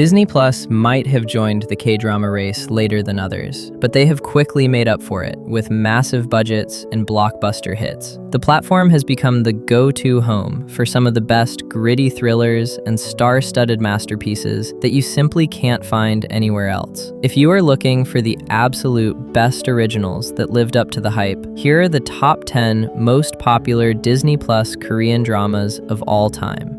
Disney Plus might have joined the K-drama race later than others, but they have quickly made up for it with massive budgets and blockbuster hits. The platform has become the go-to home for some of the best gritty thrillers and star-studded masterpieces that you simply can't find anywhere else. If you are looking for the absolute best originals that lived up to the hype, here are the top 10 most popular Disney Plus Korean dramas of all time.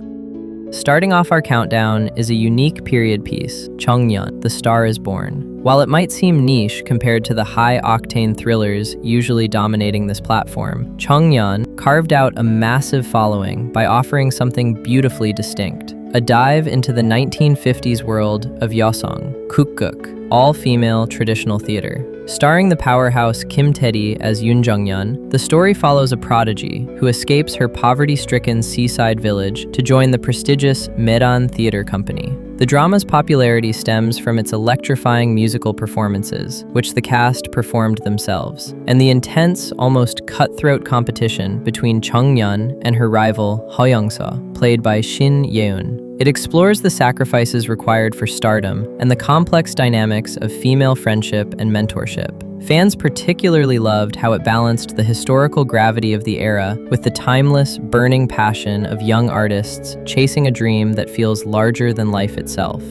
Starting off our countdown is a unique period piece, Jeongnyeon, The Star is Born. While it might seem niche compared to the high-octane thrillers usually dominating this platform, Jeongnyeon carved out a massive following by offering something beautifully distinct. A dive into the 1950s world of Yosong, Kukguk, all-female traditional theater. Starring the powerhouse Kim Tae-ri as Yoon Jeongyeon, the story follows a prodigy who escapes her poverty-stricken seaside village to join the prestigious Meran Theater Company. The drama's popularity stems from its electrifying musical performances, which the cast performed themselves, and the intense, almost cutthroat competition between Jeongyeon and her rival Ho Young-seo, played by Shin Ye-eun. It explores the sacrifices required for stardom and the complex dynamics of female friendship and mentorship. Fans particularly loved how it balanced the historical gravity of the era with the timeless, burning passion of young artists chasing a dream that feels larger than life itself.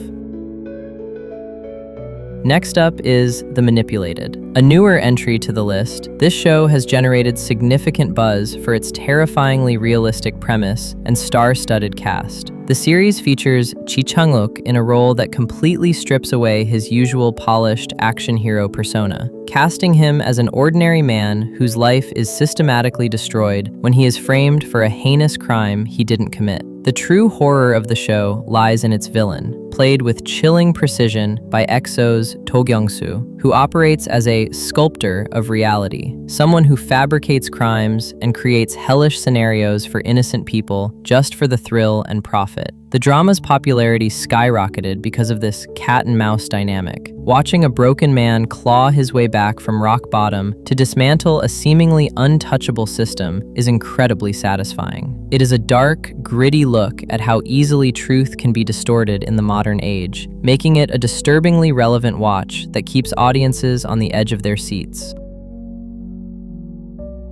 Next up is The Manipulated. A newer entry to the list, this show has generated significant buzz for its terrifyingly realistic premise and star-studded cast. The series features Ji Chang-wook in a role that completely strips away his usual polished action hero persona, casting him as an ordinary man whose life is systematically destroyed when he is framed for a heinous crime he didn't commit. The true horror of the show lies in its villain, played with chilling precision by EXO's To Kyung-soo, who operates as a sculptor of reality, someone who fabricates crimes and creates hellish scenarios for innocent people just for the thrill and profit. The drama's popularity skyrocketed because of this cat-and-mouse dynamic. Watching a broken man claw his way back from rock bottom to dismantle a seemingly untouchable system is incredibly satisfying. It is a dark, gritty look at how easily truth can be distorted in the modern age, making it a disturbingly relevant watch that keeps audiences on the edge of their seats.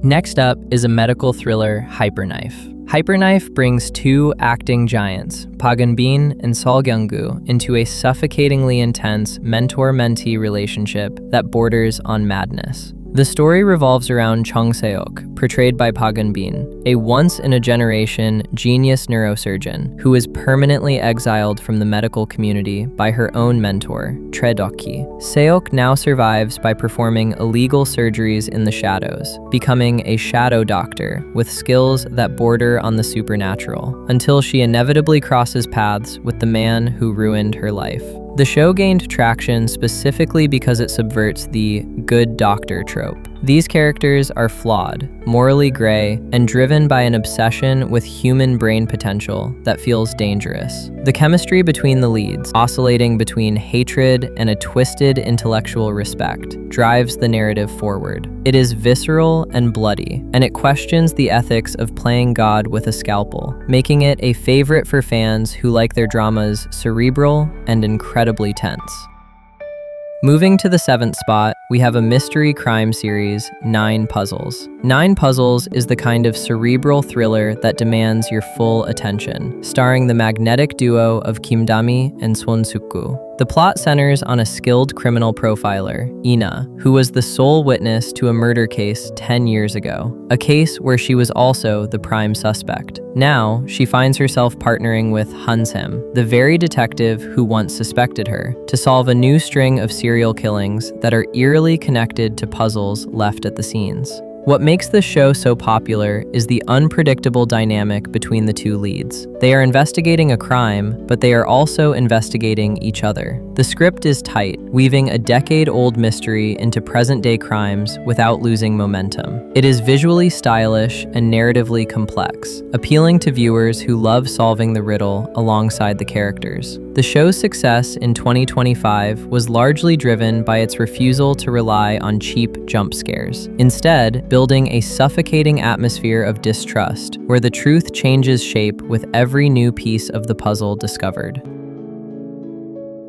Next up is a medical thriller, Hyperknife. Hyperknife brings two acting giants, Park Eun-bin and Seo Kyung-gu, into a suffocatingly intense mentor-mentee relationship that borders on madness. The story revolves around Chung Se-ok, portrayed by Park Eun-bin, a once-in-a-generation genius neurosurgeon who is permanently exiled from the medical community by her own mentor, Choi Dok-ki. Se-ok now survives by performing illegal surgeries in the shadows, becoming a shadow doctor with skills that border on the supernatural, until she inevitably crosses paths with the man who ruined her life. The show gained traction specifically because it subverts the good doctor trope. These characters are flawed, morally gray, and driven by an obsession with human brain potential that feels dangerous. The chemistry between the leads, oscillating between hatred and a twisted intellectual respect, drives the narrative forward. It is visceral and bloody, and it questions the ethics of playing God with a scalpel, making it a favorite for fans who like their dramas cerebral and incredibly tense. Moving to the 7th spot, we have a mystery crime series, 9 Puzzles. 9 Puzzles is the kind of cerebral thriller that demands your full attention, starring the magnetic duo of Kim Dami and Swon Suk-gu. The plot centers on a skilled criminal profiler, Ina, who was the sole witness to a murder case 10 years ago, a case where she was also the prime suspect. Now, she finds herself partnering with Han Sem, the very detective who once suspected her, to solve a new string of serial killings that are eerily connected to puzzles left at the scenes. What makes this show so popular is the unpredictable dynamic between the two leads. They are investigating a crime, but they are also investigating each other. The script is tight, weaving a decade-old mystery into present-day crimes without losing momentum. It is visually stylish and narratively complex, appealing to viewers who love solving the riddle alongside the characters. The show's success in 2025 was largely driven by its refusal to rely on cheap jump scares. Instead, building a suffocating atmosphere of distrust, where the truth changes shape with every new piece of the puzzle discovered.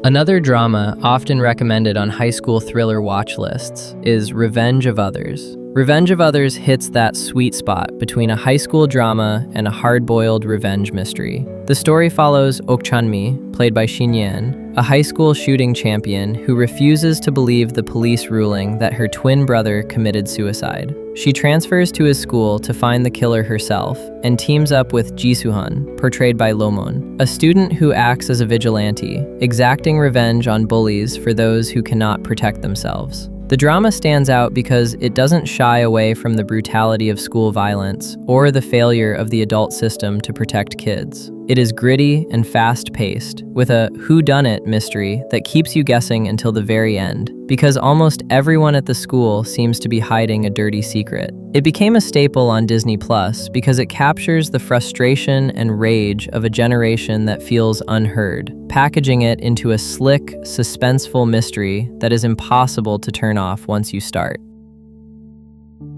Another drama often recommended on high school thriller watch lists is Revenge of Others. Revenge of Others hits that sweet spot between a high school drama and a hard-boiled revenge mystery. The story follows Ok Chan-mi, played by Jeongnyeon, a high school shooting champion who refuses to believe the police ruling that her twin brother committed suicide. She transfers to his school to find the killer herself and teams up with Ji-Soo-hun, portrayed by Lomon, a student who acts as a vigilante, exacting revenge on bullies for those who cannot protect themselves. The drama stands out because it doesn't shy away from the brutality of school violence or the failure of the adult system to protect kids. It is gritty and fast-paced, with a whodunit mystery that keeps you guessing until the very end, because almost everyone at the school seems to be hiding a dirty secret. It became a staple on Disney Plus because it captures the frustration and rage of a generation that feels unheard, packaging it into a slick, suspenseful mystery that is impossible to turn off once you start.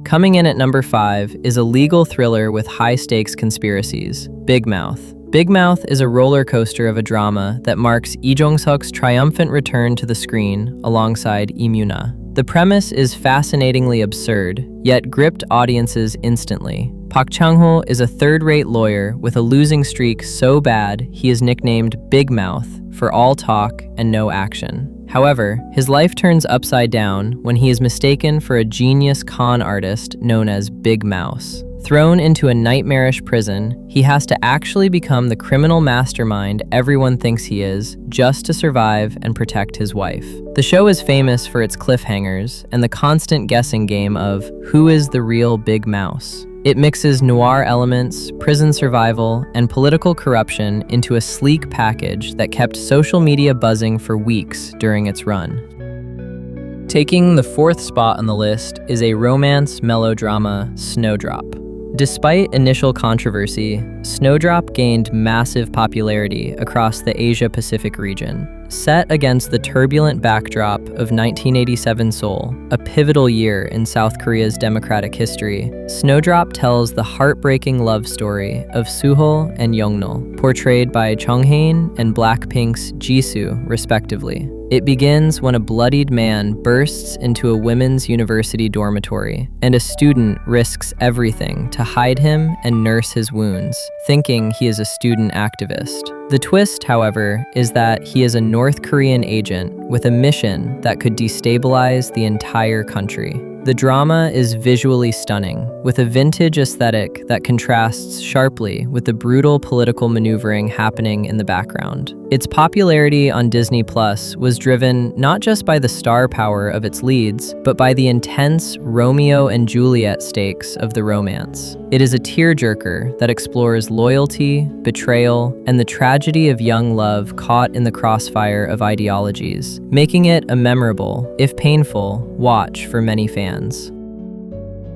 Coming in at number 5 is a legal thriller with high-stakes conspiracies, Big Mouth. Big Mouth is a roller coaster of a drama that marks Lee Jong-suk's triumphant return to the screen alongside Lee Myuna. The premise is fascinatingly absurd, yet gripped audiences instantly. Park Chang-ho is a third-rate lawyer with a losing streak so bad he is nicknamed Big Mouth for all talk and no action. However, his life turns upside down when he is mistaken for a genius con artist known as Big Mouse. Thrown into a nightmarish prison, he has to actually become the criminal mastermind everyone thinks he is, just to survive and protect his wife. The show is famous for its cliffhangers and the constant guessing game of who is the real Big Mouse. It mixes noir elements, prison survival, and political corruption into a sleek package that kept social media buzzing for weeks during its run. Taking the 4th spot on the list is a romance melodrama, Snowdrop. Despite initial controversy, Snowdrop gained massive popularity across the Asia-Pacific region. Set against the turbulent backdrop of 1987 Seoul, a pivotal year in South Korea's democratic history, Snowdrop tells the heartbreaking love story of Suho and Yeongnyeon, portrayed by Jeonghae and Blackpink's Jisoo, respectively. It begins when a bloodied man bursts into a women's university dormitory, and a student risks everything to hide him and nurse his wounds, thinking he is a student activist. The twist, however, is that he is a North Korean agent with a mission that could destabilize the entire country. The drama is visually stunning, with a vintage aesthetic that contrasts sharply with the brutal political maneuvering happening in the background. Its popularity on Disney Plus was driven not just by the star power of its leads, but by the intense Romeo and Juliet stakes of the romance. It is a tearjerker that explores loyalty, betrayal, and the tragedy of young love caught in the crossfire of ideologies, making it a memorable, if painful, watch for many fans.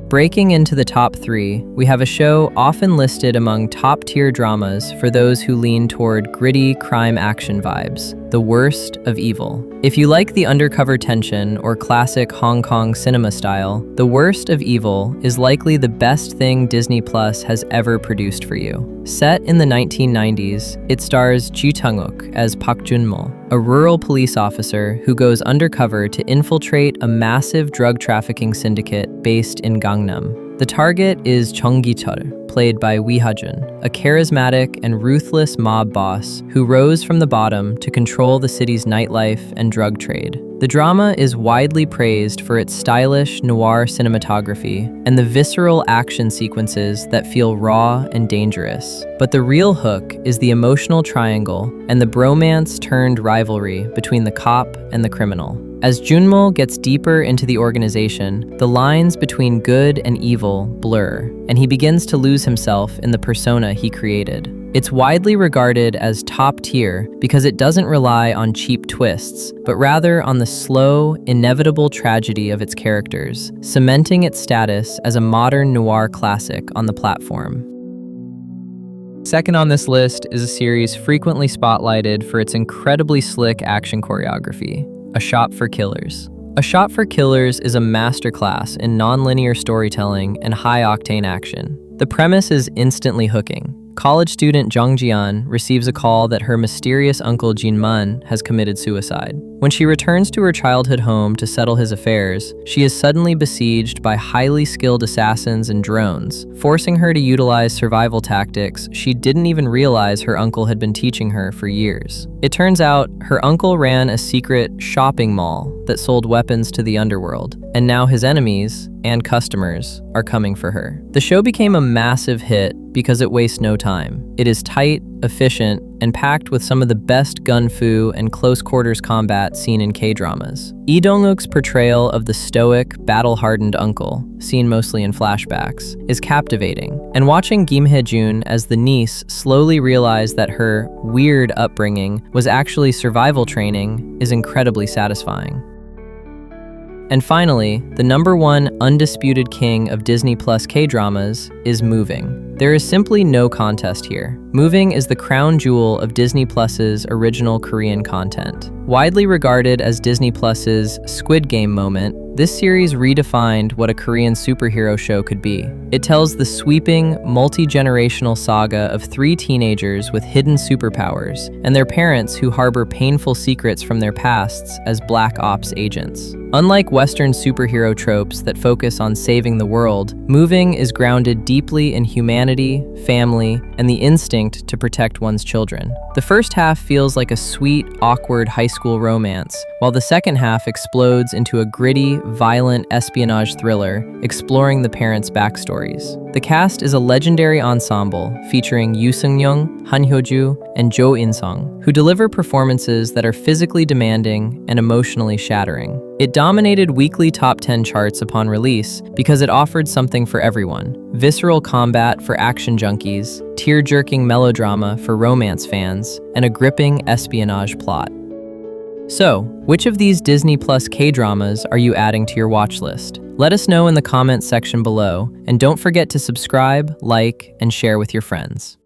Breaking into the top 3, we have a show often listed among top-tier dramas for those who lean toward gritty crime action vibes, The Worst of Evil. If you like the undercover tension or classic Hong Kong cinema style, The Worst of Evil is likely the best thing Disney Plus has ever produced for you. Set in the 1990s, it stars Ji Tang-wook as Park Jun-mo, a rural police officer who goes undercover to infiltrate a massive drug trafficking syndicate based in Gangnam. The target is Chung Gi-chul, played by Wi Ha-jun, a charismatic and ruthless mob boss who rose from the bottom to control the city's nightlife and drug trade. The drama is widely praised for its stylish noir cinematography and the visceral action sequences that feel raw and dangerous. But the real hook is the emotional triangle and the bromance-turned rivalry between the cop and the criminal. As Junmo gets deeper into the organization, the lines between good and evil blur, and he begins to lose himself in the persona he created. It's widely regarded as top tier because it doesn't rely on cheap twists, but rather on the slow, inevitable tragedy of its characters, cementing its status as a modern noir classic on the platform. Second on this list is a series frequently spotlighted for its incredibly slick action choreography, A Shot for Killers. A Shot for Killers is a masterclass in nonlinear storytelling and high-octane action. The premise is instantly hooking. college student Jeongnyeon receives a call that her mysterious uncle Jinmun has committed suicide. When she returns to her childhood home to settle his affairs, she is suddenly besieged by highly skilled assassins and drones, forcing her to utilize survival tactics she didn't even realize her uncle had been teaching her for years. It turns out her uncle ran a secret shopping mall that sold weapons to the underworld, and now his enemies and customers are coming for her. The show became a massive hit because it wastes no time. It is tight, efficient, and packed with some of the best gun-fu and close-quarters combat seen in K-dramas. Lee Dong-uk's portrayal of the stoic, battle-hardened uncle, seen mostly in flashbacks, is captivating, and watching Kim Hye-jun as the niece slowly realize that her weird upbringing was actually survival training is incredibly satisfying. And finally, the #1 undisputed king of Disney Plus K-dramas is Moving. There is simply no contest here. Moving is the crown jewel of Disney Plus's original Korean content. Widely regarded as Disney Plus's Squid Game moment, this series redefined what a Korean superhero show could be. It tells the sweeping, multi-generational saga of 3 teenagers with hidden superpowers and their parents who harbor painful secrets from their pasts as Black Ops agents. Unlike Western superhero tropes that focus on saving the world, Moving is grounded deeply in humanity, family, and the instinct to protect one's children. The first half feels like a sweet, awkward high school romance, while the second half explodes into a gritty, violent espionage thriller exploring the parents' backstories. The cast is a legendary ensemble featuring Yoo Seung-young, Han Hyo-ju, and Jo In-sung, who deliver performances that are physically demanding and emotionally shattering. It dominated weekly top 10 charts upon release because it offered something for everyone: visceral combat for action junkies, tear-jerking melodrama for romance fans, and a gripping espionage plot. So, which of these Disney Plus K-dramas are you adding to your watch list? Let us know in the comments section below, and don't forget to subscribe, like, and share with your friends.